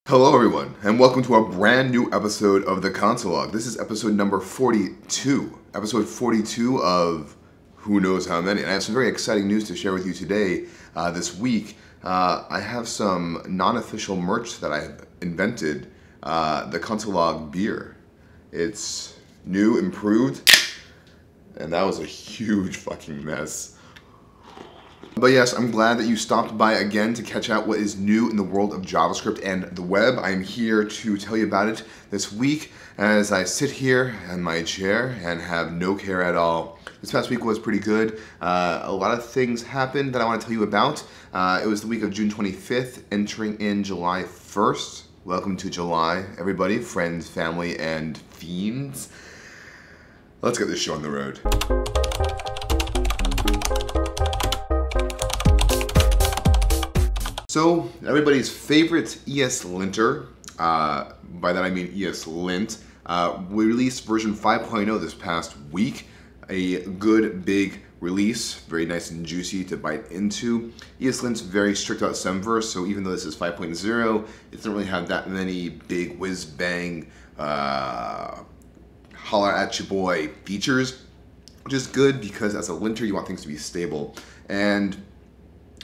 Hello everyone, and welcome to a brand new episode of the Console Log. This is episode number 42. Episode 42 of who knows how many. And I have some very exciting news to share with you today. This week, I have some non-official merch that I have invented, the Console Log beer. It's new, improved, and that was a huge fucking mess. But yes, I'm glad that you stopped by again to catch out what is new in the world of JavaScript and the web. I am here to tell you about it this week as I sit here in my chair and have no care at all. This past week was pretty good. A lot of things happened that I want to tell you about. It was the week of June 25th, entering in July 1st. Welcome to July, everybody, friends, family, and fiends. Let's get this show on the road. So, everybody's favorite ES linter, by that I mean ESLint, we released version 5.0 this past week. A good big release, very nice and juicy to bite into. ESLint's very strict about semver, so even though this is 5.0, it doesn't really have that many big whiz-bang, holler at your boy features, which is good because as a linter you want things to be stable. And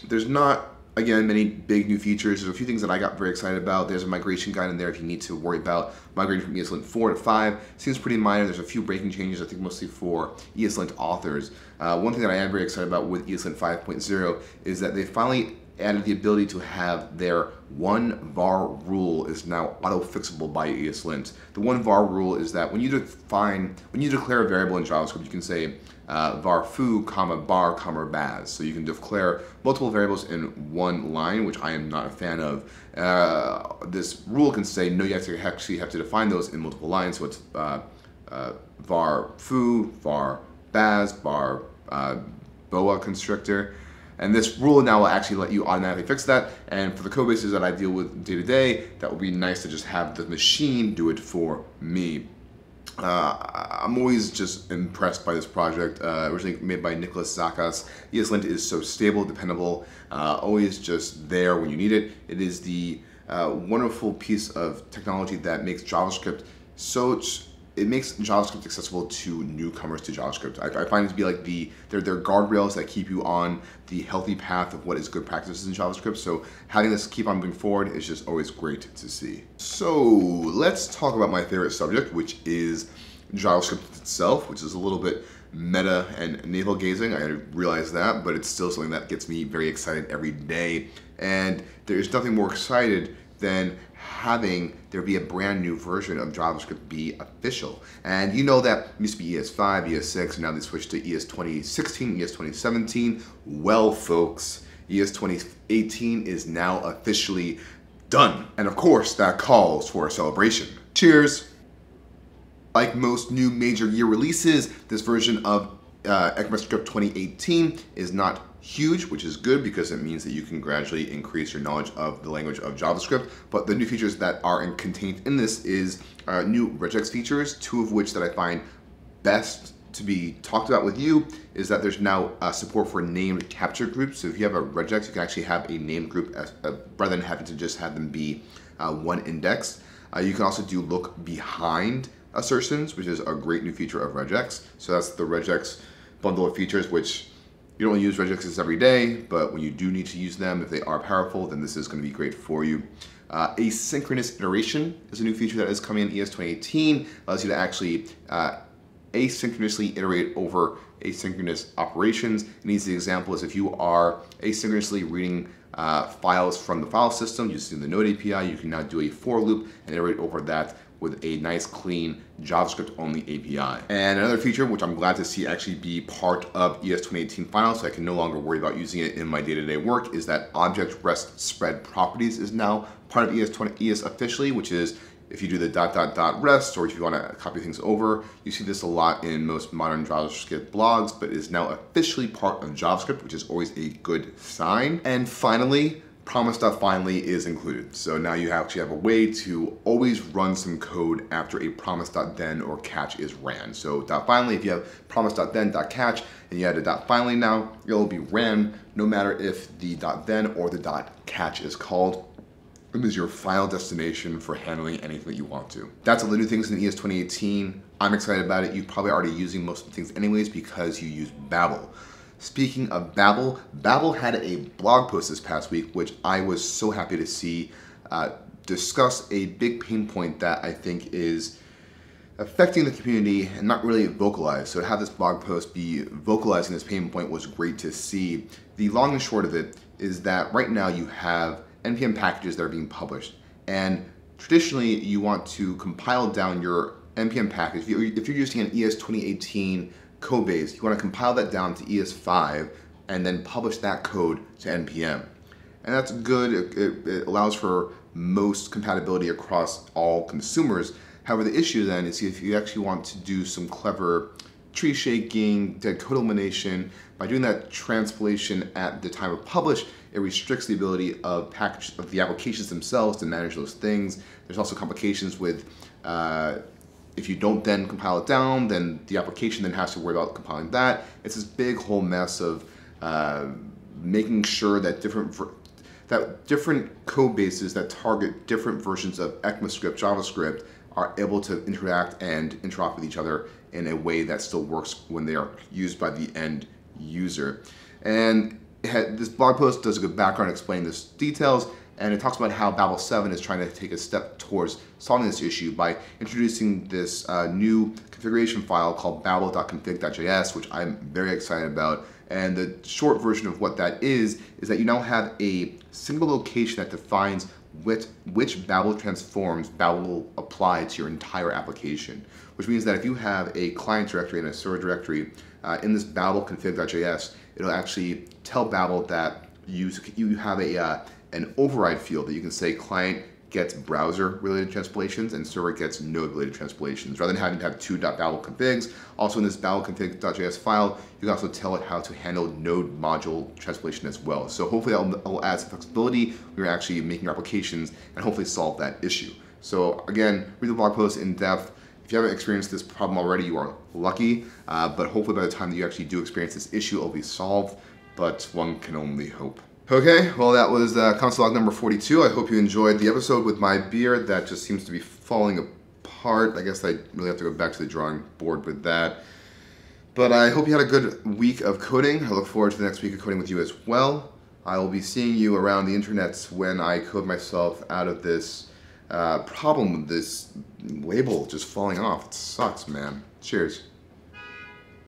there's not, again, many big new features. There's a few things that I got very excited about. There's a migration guide in there if you need to worry about migrating from ESLint 4 to 5. Seems pretty minor. There's a few breaking changes, I think mostly for ESLint authors. One thing that I am very excited about with ESLint 5.0 is that they finally added the ability to have their one var rule is now auto-fixable by ESLint. The one var rule is that when you declare a variable in JavaScript, you can say var foo, comma bar, comma baz. So you can declare multiple variables in one line, which I am not a fan of. This rule can say no, you actually have to define those in multiple lines. So it's var foo, var baz, var boa constrictor. And this rule now will actually let you automatically fix that. And for the code bases that I deal with day to day, that would be nice to just have the machine do it for me. I'm always just impressed by this project. Originally made by Nicholas Zakas. ESLint is so stable, dependable, always just there when you need it. It is the wonderful piece of technology that makes JavaScript accessible to newcomers to JavaScript. I find it to be like they're guardrails that keep you on the healthy path of what is good practices in JavaScript. So having this keep on moving forward is just always great to see. So let's talk about my favorite subject, which is JavaScript itself, which is a little bit meta and navel-gazing. I realize that, but it's still something that gets me very excited every day. And there's nothing more excited than having there be a brand new version of JavaScript be official. And you know that used to be ES5, ES6, and now they switched to ES2016, ES2017. Well, folks, ES2018 is now officially done. And of course, that calls for a celebration. Cheers! Like most new major year releases, this version of ECMAScript 2018 is not huge, which is good because it means that you can gradually increase your knowledge of the language of JavaScript. But the new features that are contained in this is new regex features, two of which that I find best to be talked about with you is that there's now support for named capture groups. So if you have a regex, you can actually have a named group rather than having to just have them be one index. You can also do look behind assertions, which is a great new feature of regex. So that's the regex bundle of features, which you don't use regexes every day, but when you do need to use them, if they are powerful, then this is going to be great for you. Asynchronous iteration is a new feature that is coming in ES2018. Allows you to actually asynchronously iterate over asynchronous operations. An easy example is if you are asynchronously reading files from the file system using the Node API, you can now do a for loop and iterate over that with a nice clean JavaScript-only API. And another feature, which I'm glad to see actually be part of ES2018 final, so I can no longer worry about using it in my day-to-day work, is that object rest spread properties is now part of ES officially, which is if you do the ... rest, or if you want to copy things over. You see this a lot in most modern JavaScript blogs, but it is now officially part of JavaScript, which is always a good sign. And finally, promise.finally is included. So now you actually have a way to always run some code after a promise.then or catch is ran. So .finally, if you have promise.then, .catch, and you add a .finally now, it'll be ran no matter if the .then or the .catch is called. is your final destination for handling anything that you want to. That's all the new things in the ES2018. I'm excited about it. You're probably already using most of the things anyways because you use Babel. Speaking of Babel, Babel had a blog post this past week, which I was so happy to see discuss a big pain point that I think is affecting the community and not really vocalized. So to have this blog post be vocalizing this pain point was great to see. The long and short of it is that right now you have NPM packages that are being published, and traditionally you want to compile down your NPM package. If you're using an ES2018 code base, you want to compile that down to ES5 and then publish that code to NPM. And that's good. It allows for most compatibility across all consumers. However, the issue then is if you actually want to do some clever tree shaking, dead code elimination, by doing that transpilation at the time of publish, it restricts the ability of the applications themselves to manage those things. There's also complications with if you don't then compile it down, then the application then has to worry about compiling that. It's this big whole mess of making sure that different code bases that target different versions of ECMAScript, JavaScript, are able to interact and interop with each other in a way that still works when they are used by the end user. And this blog post does a good background explaining this details, and it talks about how Babel 7 is trying to take a step towards solving this issue by introducing this new configuration file called babel.config.js, which I'm very excited about. And the short version of what that is that you now have a single location that defines which Babel transforms Babel will apply to your entire application, which means that if you have a client directory and a server directory in this Babel config.js, it'll actually tell Babel that you have an override field that you can say client gets browser-related transpilations and server gets node-related transpilations, rather than having to have two .babel configs. Also in this babel config.js file, you can also tell it how to handle node module transpilation as well. So hopefully that will add some flexibility when you're actually making your applications and hopefully solve that issue. So again, read the blog post in depth. If you haven't experienced this problem already, you are lucky, but hopefully by the time that you actually do experience this issue, it'll be solved, but one can only hope. Okay, well that was console log number 42. I hope you enjoyed the episode with my beard that just seems to be falling apart. I guess I really have to go back to the drawing board with that. But I hope you had a good week of coding. I look forward to the next week of coding with you as well. I will be seeing you around the internet when I code myself out of this problem with this label just falling off. It sucks, man. Cheers.